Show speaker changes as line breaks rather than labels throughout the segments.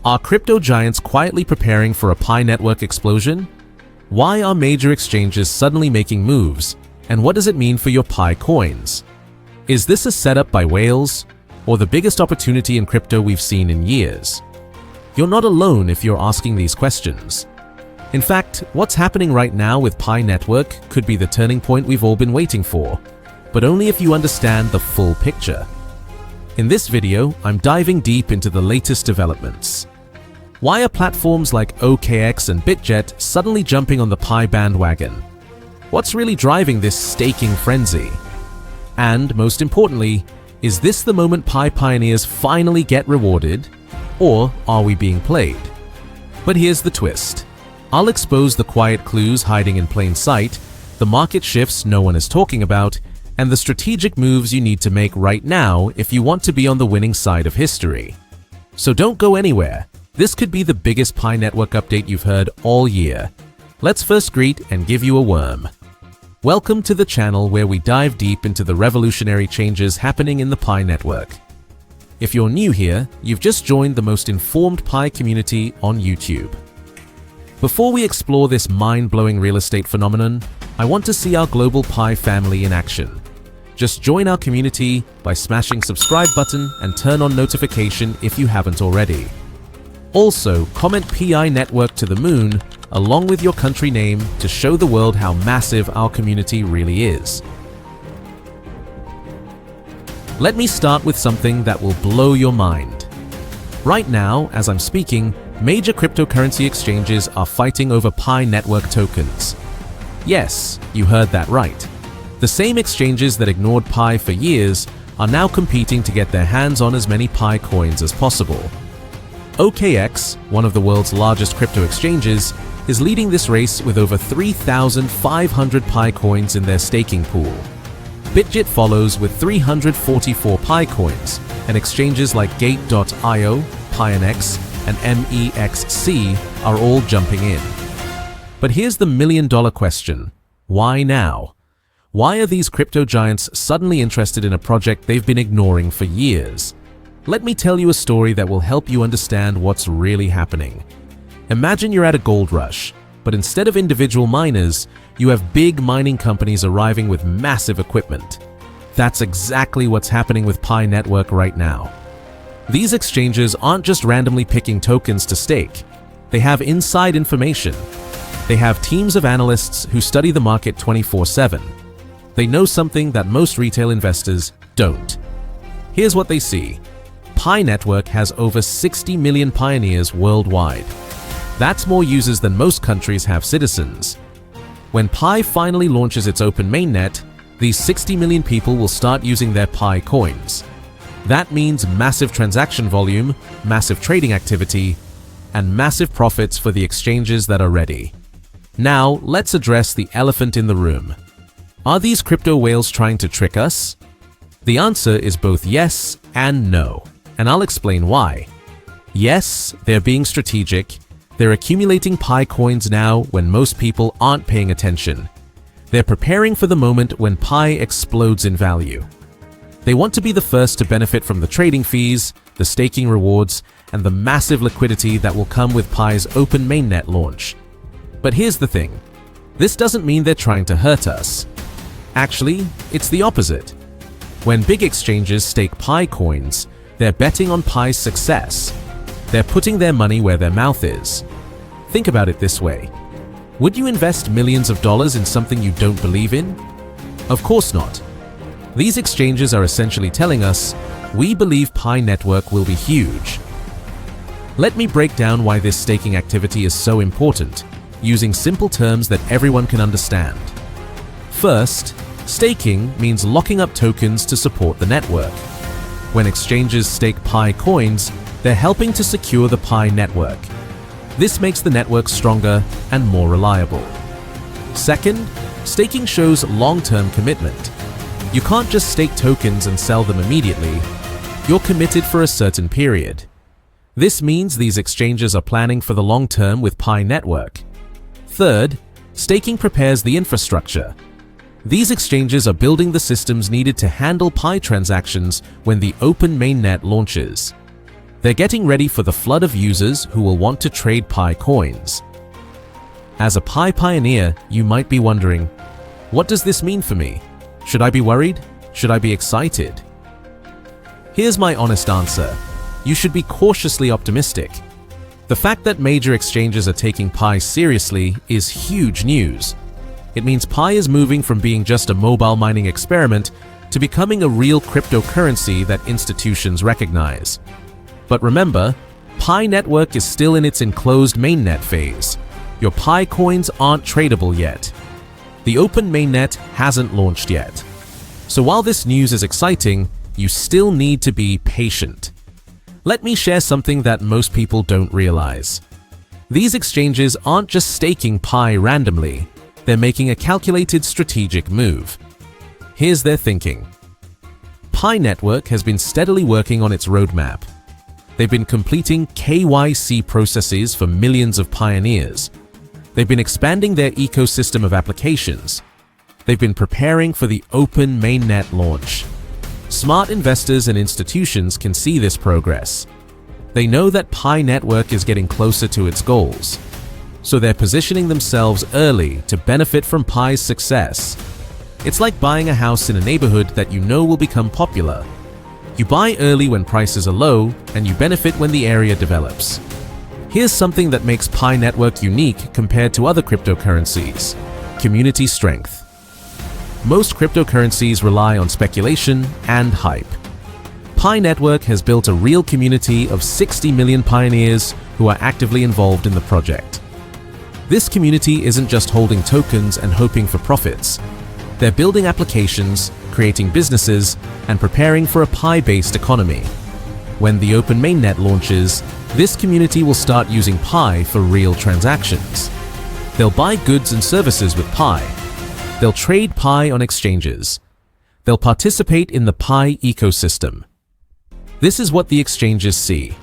Are crypto giants quietly preparing for a Pi network explosion? Why are major exchanges suddenly making moves, and what does it mean for your Pi coins? Is this a setup by whales, or the biggest opportunity in crypto we've seen in years? You're not alone if you're asking these questions. In fact, what's happening right now with Pi network could be the turning point we've all been waiting for, but only if you understand the full picture. In this video, I'm diving deep into the latest developments. Why are platforms like OKX and Bitget suddenly jumping on the Pi bandwagon? What's really driving this staking frenzy? And most importantly, is this the moment Pi pioneers finally get rewarded, or are we being played? But here's the twist. I'll expose the quiet clues hiding in plain sight, the market shifts no one is talking about, and the strategic moves you need to make right now if you want to be on the winning side of history. So don't go anywhere. This could be the biggest Pi network update you've heard all year. Let's first greet and give you a worm. Welcome to the channel where we dive deep into the revolutionary changes happening in the Pi network. If you're new here, you've just joined the most informed Pi community on YouTube. Before we explore this mind-blowing real estate phenomenon, I want to see our global Pi family in action. Just join our community by smashing subscribe button and turn on notification if you haven't already. Also, comment PI network to the moon along with your country name to show the world how massive our community really is. Let me start with something that will blow your mind. Right now, as I'm speaking, major cryptocurrency exchanges are fighting over Pi network tokens. Yes, you heard that right. The same exchanges that ignored Pi for years are now competing to get their hands on as many Pi coins as possible. OKX, one of the world's largest crypto exchanges, is leading this race with over 3,500 Pi coins in their staking pool. Bitget follows with 344 Pi coins, and exchanges like Gate.io, PINEX, and MEXC are all jumping in. But here's the million-dollar question. Why now? Why are these crypto giants suddenly interested in a project they've been ignoring for years? Let me tell you a story that will help you understand what's really happening. Imagine you're at a gold rush, but instead of individual miners, you have big mining companies arriving with massive equipment. That's exactly what's happening with Pi network right now. These exchanges aren't just randomly picking tokens to stake. They have inside information. They have teams of analysts who study the market 24/7. They know something that most retail investors don't. Here's what they see. Pi network has over 60 million pioneers worldwide. That's more users than most countries have citizens. When Pi finally launches its open mainnet, these 60 million people will start using their Pi coins. That means massive transaction volume, massive trading activity, and massive profits for the exchanges that are ready. Now, let's address the elephant in the room. Are these crypto whales trying to trick us? The answer is both yes and no, and I'll explain why. Yes, they're being strategic. They're accumulating Pi coins now when most people aren't paying attention. They're preparing for the moment when Pi explodes in value. They want to be the first to benefit from the trading fees, the staking rewards, and the massive liquidity that will come with Pi's open mainnet launch. But here's the thing. This doesn't mean they're trying to hurt us. Actually, it's the opposite. When big exchanges stake Pi coins, they're betting on Pi's success. They're putting their money where their mouth is. Think about it this way. Would you invest millions of dollars in something you don't believe in? Of course not. These exchanges are essentially telling us, we believe Pi network will be huge. Let me break down why this staking activity is so important, using simple terms that everyone can understand. First, staking means locking up tokens to support the network. When exchanges stake Pi coins, they're helping to secure the Pi network. This makes the network stronger and more reliable. Second, staking shows long-term commitment. You can't just stake tokens and sell them immediately. You're committed for a certain period. This means these exchanges are planning for the long term with Pi network. Third, staking prepares the infrastructure. These exchanges are building the systems needed to handle Pi transactions when the open mainnet launches. They're getting ready for the flood of users who will want to trade Pi coins. As a Pi pioneer, you might be wondering, what does this mean for me? Should I be worried? Should I be excited? Here's my honest answer. You should be cautiously optimistic. The fact that major exchanges are taking Pi seriously is huge news. It means Pi is moving from being just a mobile mining experiment to becoming a real cryptocurrency that institutions recognize. But remember, Pi network is still in its enclosed mainnet phase. Your Pi coins aren't tradable yet. The open mainnet hasn't launched yet. So while this news is exciting, you still need to be patient. Let me share something that most people don't realize. These exchanges aren't just staking Pi randomly, they're making a calculated strategic move. Here's their thinking. Pi Network has been steadily working on its roadmap. They've been completing KYC processes for millions of pioneers. They've been expanding their ecosystem of applications. They've been preparing for the open mainnet launch. Smart investors and institutions can see this progress. They know that Pi Network is getting closer to its goals, so they're positioning themselves early to benefit from Pi's success. It's like buying a house in a neighborhood that you know will become popular. You buy early when prices are low, and you benefit when the area develops. Here's something that makes Pi Network unique compared to other cryptocurrencies: community strength. Most cryptocurrencies rely on speculation and hype. Pi Network has built a real community of 60 million pioneers who are actively involved in the project. This community isn't just holding tokens and hoping for profits. They're building applications, creating businesses, and preparing for a Pi-based economy. When the open mainnet launches, this community will start using Pi for real transactions. They'll buy goods and services with Pi. They'll trade Pi on exchanges. They'll participate in the Pi ecosystem. This is what the exchanges see.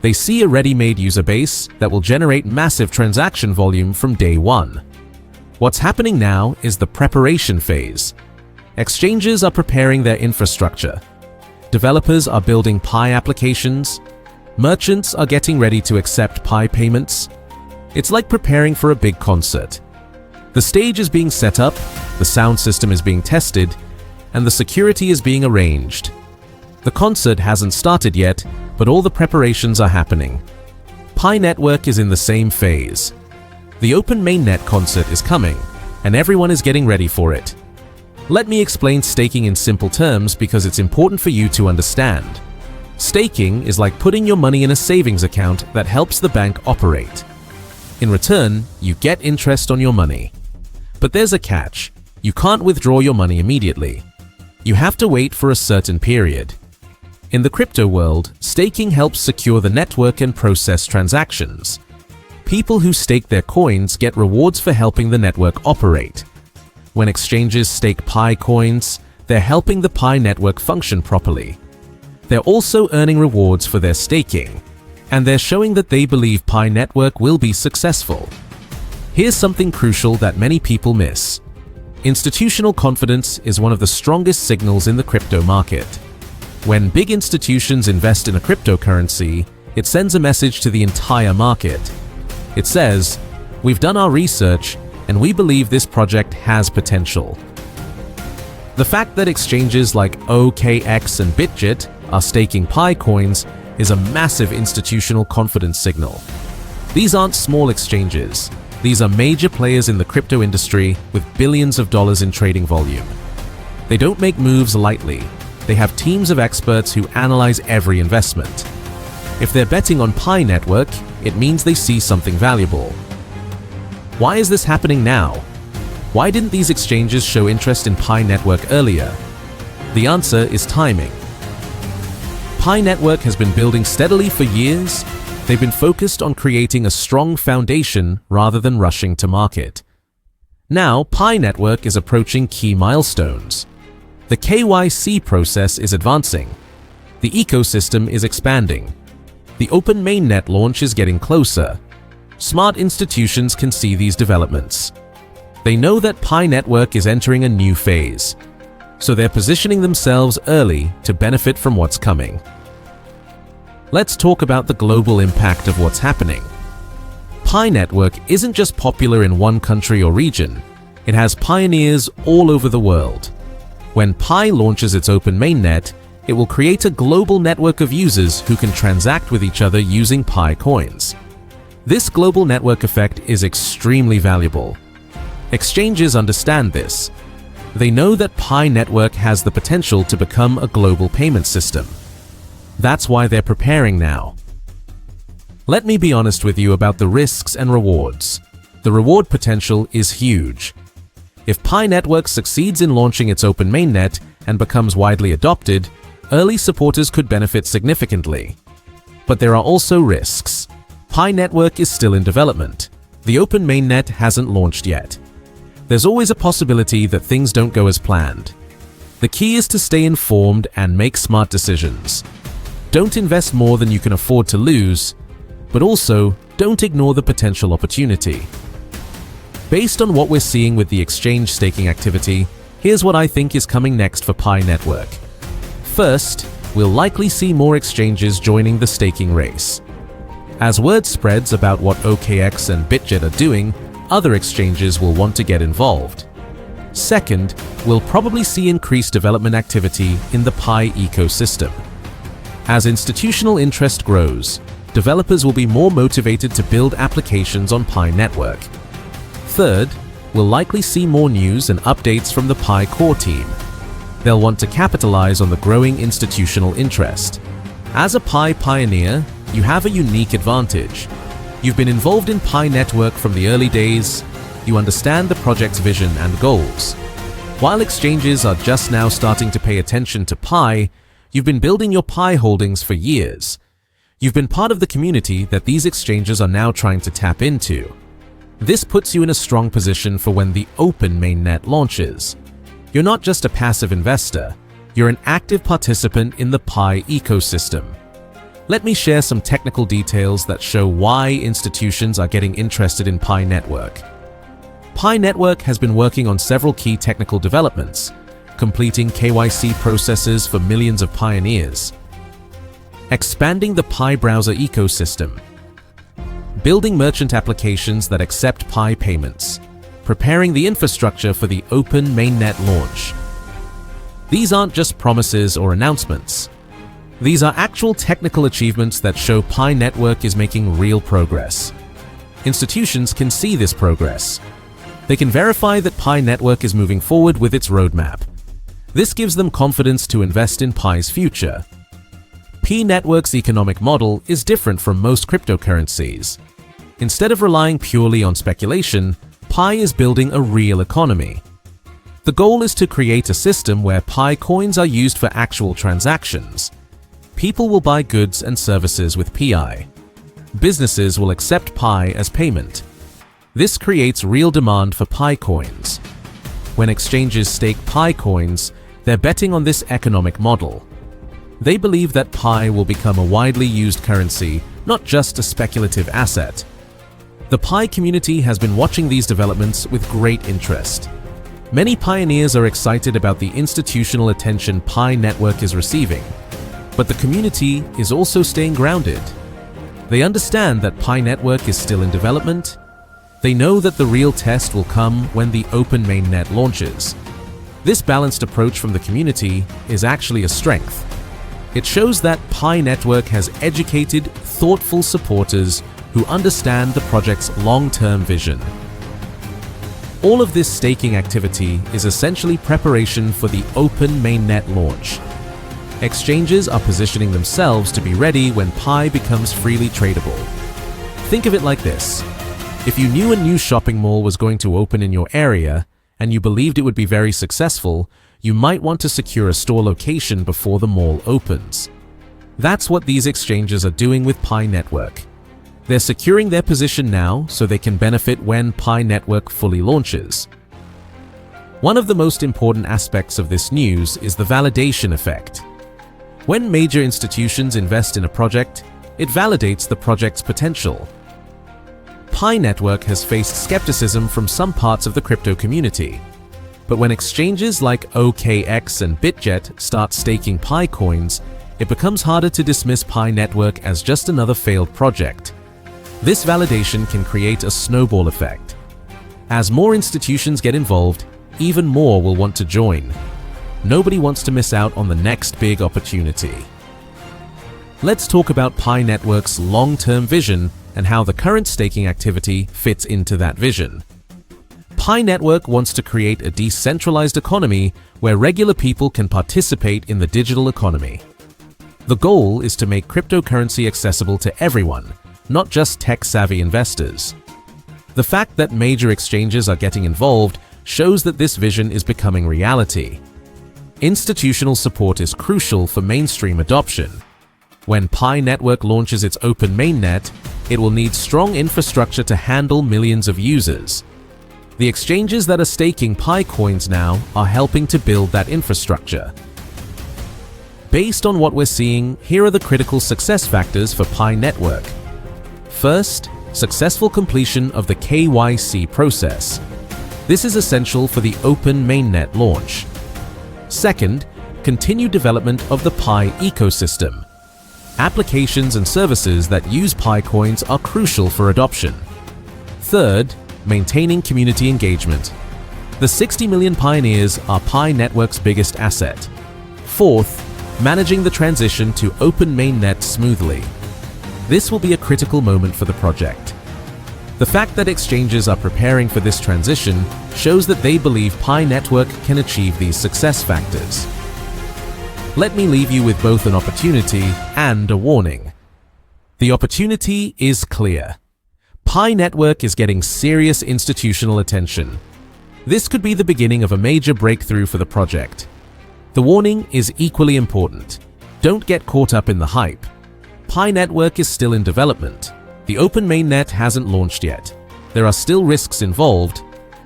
They see a ready-made user base that will generate massive transaction volume from day one. What's happening now is the preparation phase. Exchanges are preparing their infrastructure. Developers are building Pi applications. Merchants are getting ready to accept Pi payments. It's like preparing for a big concert. The stage is being set up, the sound system is being tested, and the security is being arranged. The concert hasn't started yet, but all the preparations are happening. Pi Network is in the same phase. The open mainnet concert is coming, and everyone is getting ready for it. Let me explain staking in simple terms because it's important for you to understand. Staking is like putting your money in a savings account that helps the bank operate. In return, you get interest on your money. But there's a catch. You can't withdraw your money immediately. You have to wait for a certain period. In the crypto world, staking helps secure the network and process transactions. People who stake their coins get rewards for helping the network operate. When exchanges stake Pi coins, they're helping the Pi network function properly. They're also earning rewards for their staking, and they're showing that they believe Pi network will be successful. Here's something crucial that many people miss. Institutional confidence is one of the strongest signals in the crypto market. When big institutions invest in a cryptocurrency, it sends a message to the entire market. It says, "We've done our research, and we believe this project has potential." The fact that exchanges like OKX and Bitget are staking Pi coins is a massive institutional confidence signal. These aren't small exchanges. These are major players in the crypto industry with billions of dollars in trading volume. They don't make moves lightly. They have teams of experts who analyze every investment. If they're betting on Pi Network, it means they see something valuable. Why is this happening now? Why didn't these exchanges show interest in Pi Network earlier? The answer is timing. Pi Network has been building steadily for years. They've been focused on creating a strong foundation rather than rushing to market. Now, Pi Network is approaching key milestones. The KYC process is advancing. The ecosystem is expanding. The open mainnet launch is getting closer. Smart institutions can see these developments. They know that Pi Network is entering a new phase, so they're positioning themselves early to benefit from what's coming. Let's talk about the global impact of what's happening. Pi Network isn't just popular in one country or region, it has pioneers all over the world. When Pi launches its open mainnet, it will create a global network of users who can transact with each other using Pi coins. This global network effect is extremely valuable. Exchanges understand this. They know that Pi Network has the potential to become a global payment system. That's why they're preparing now. Let me be honest with you about the risks and rewards. The reward potential is huge. If Pi Network succeeds in launching its open mainnet and becomes widely adopted, early supporters could benefit significantly. But there are also risks. Pi Network is still in development. The open mainnet hasn't launched yet. There's always a possibility that things don't go as planned. The key is to stay informed and make smart decisions. Don't invest more than you can afford to lose, but also don't ignore the potential opportunity. Based on what we're seeing with the exchange staking activity, here's what I think is coming next for Pi Network. First, we'll likely see more exchanges joining the staking race. As word spreads about what OKX and Bitget are doing, other exchanges will want to get involved. Second, we'll probably see increased development activity in the Pi ecosystem. As institutional interest grows, developers will be more motivated to build applications on Pi Network. Third, we'll likely see more news and updates from the Pi core team. They'll want to capitalize on the growing institutional interest. As a Pi pioneer, you have a unique advantage. You've been involved in Pi Network from the early days. You understand the project's vision and goals. While exchanges are just now starting to pay attention to Pi, you've been building your Pi holdings for years. You've been part of the community that these exchanges are now trying to tap into. This puts you in a strong position for when the open mainnet launches. You're not just a passive investor, you're an active participant in the Pi ecosystem. Let me share some technical details that show why institutions are getting interested in Pi Network. Pi Network has been working on several key technical developments, completing KYC processes for millions of pioneers, expanding the Pi browser ecosystem, building merchant applications that accept Pi payments, preparing the infrastructure for the open mainnet launch. These aren't just promises or announcements. These are actual technical achievements that show Pi Network is making real progress. Institutions can see this progress. They can verify that Pi Network is moving forward with its roadmap. This gives them confidence to invest in Pi's future. Pi Network's economic model is different from most cryptocurrencies. Instead of relying purely on speculation, Pi is building a real economy. The goal is to create a system where Pi coins are used for actual transactions. People will buy goods and services with Pi. Businesses will accept Pi as payment. This creates real demand for Pi coins. When exchanges stake Pi coins, they're betting on this economic model. They believe that Pi will become a widely used currency, not just a speculative asset. The Pi community has been watching these developments with great interest. Many pioneers are excited about the institutional attention Pi Network is receiving, but the community is also staying grounded. They understand that Pi Network is still in development. They know that the real test will come when the open mainnet launches. This balanced approach from the community is actually a strength. It shows that Pi Network has educated, thoughtful supporters who understand the project's long-term vision. All of this staking activity is essentially preparation for the open mainnet launch. Exchanges are positioning themselves to be ready when Pi becomes freely tradable. Think of it like this. If you knew a new shopping mall was going to open in your area and you believed it would be very successful, you might want to secure a store location before the mall opens. That's what these exchanges are doing with Pi Network. They're securing their position now so they can benefit when Pi Network fully launches. One of the most important aspects of this news is the validation effect. When major institutions invest in a project, it validates the project's potential. Pi Network has faced skepticism from some parts of the crypto community. But when exchanges like OKX and Bitget start staking Pi coins, it becomes harder to dismiss Pi Network as just another failed project. This validation can create a snowball effect. As more institutions get involved, even more will want to join. Nobody wants to miss out on the next big opportunity. Let's talk about Pi Network's long-term vision and how the current staking activity fits into that vision. Pi Network wants to create a decentralized economy where regular people can participate in the digital economy. The goal is to make cryptocurrency accessible to everyone, not just tech-savvy investors. The fact that major exchanges are getting involved shows that this vision is becoming reality. Institutional support is crucial for mainstream adoption. When Pi Network launches its open mainnet, it will need strong infrastructure to handle millions of users. The exchanges that are staking PiCoins now are helping to build that infrastructure. Based on what we're seeing, here are the critical success factors for Pi Network. First, successful completion of the KYC process. This is essential for the open mainnet launch. Second, continued development of the Pi ecosystem. Applications and services that use PiCoins are crucial for adoption. Third, maintaining community engagement. The 60 million pioneers are Pi Network's biggest asset. Fourth, managing the transition to open mainnet smoothly. This will be a critical moment for the project. The fact that exchanges are preparing for this transition shows that they believe Pi Network can achieve these success factors. Let me leave you with both an opportunity and a warning. The opportunity is clear. Pi Network is getting serious institutional attention. This could be the beginning of a major breakthrough for the project. The warning is equally important. Don't get caught up in the hype. Pi Network is still in development. The open mainnet hasn't launched yet. There are still risks involved.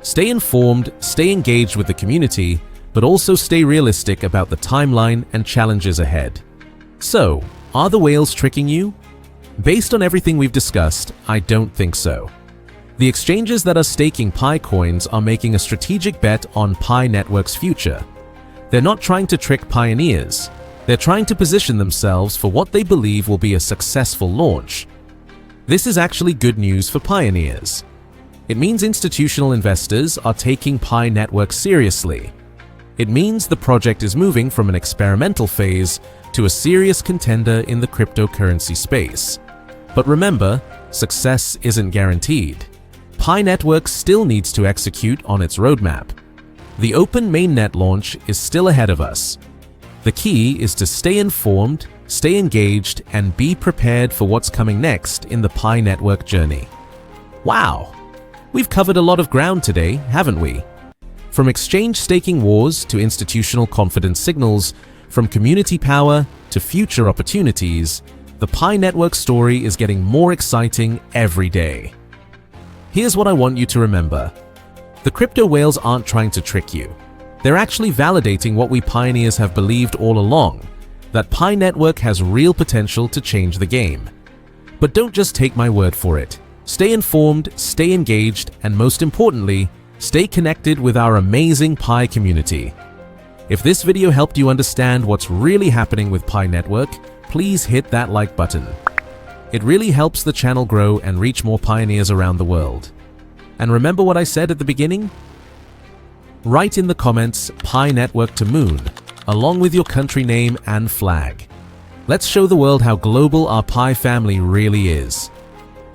Stay informed, stay engaged with the community, but also stay realistic about the timeline and challenges ahead. So, are the whales tricking you? Based on everything we've discussed, I don't think so. The exchanges that are staking PiCoins are making a strategic bet on Pi Network's future. They're not trying to trick pioneers. They're trying to position themselves for what they believe will be a successful launch. This is actually good news for pioneers. It means institutional investors are taking Pi Network seriously. It means the project is moving from an experimental phase to a serious contender in the cryptocurrency space. But remember, success isn't guaranteed. Pi Network still needs to execute on its roadmap. The open mainnet launch is still ahead of us. The key is to stay informed, stay engaged, and be prepared for what's coming next in the Pi Network journey. Wow! We've covered a lot of ground today, haven't we? From exchange staking wars to institutional confidence signals, from community power to future opportunities, the Pi Network story is getting more exciting every day. Here's what I want you to remember. The crypto whales aren't trying to trick you. They're actually validating what we pioneers have believed all along, that Pi Network has real potential to change the game. But don't just take my word for it. Stay informed, stay engaged, and most importantly, stay connected with our amazing Pi community. If this video helped you understand what's really happening with Pi Network, please hit that like button. It really helps the channel grow and reach more pioneers around the world. And remember what I said at the beginning? Write in the comments Pi Network to Moon, along with your country name and flag. Let's show the world how global our Pi family really is.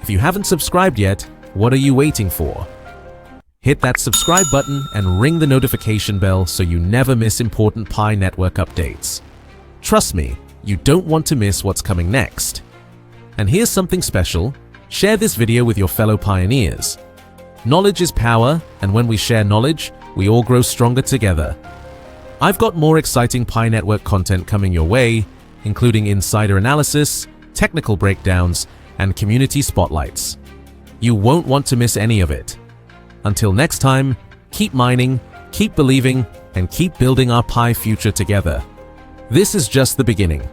If you haven't subscribed yet, what are you waiting for? Hit that subscribe button and ring the notification bell so you never miss important Pi Network updates. Trust me, you don't want to miss what's coming next. And here's something special. Share this video with your fellow pioneers. Knowledge is power, and when we share knowledge, we all grow stronger together. I've got more exciting Pi Network content coming your way, including insider analysis, technical breakdowns, and community spotlights. You won't want to miss any of it. Until next time, keep mining, keep believing, and keep building our Pi future together. This is just the beginning.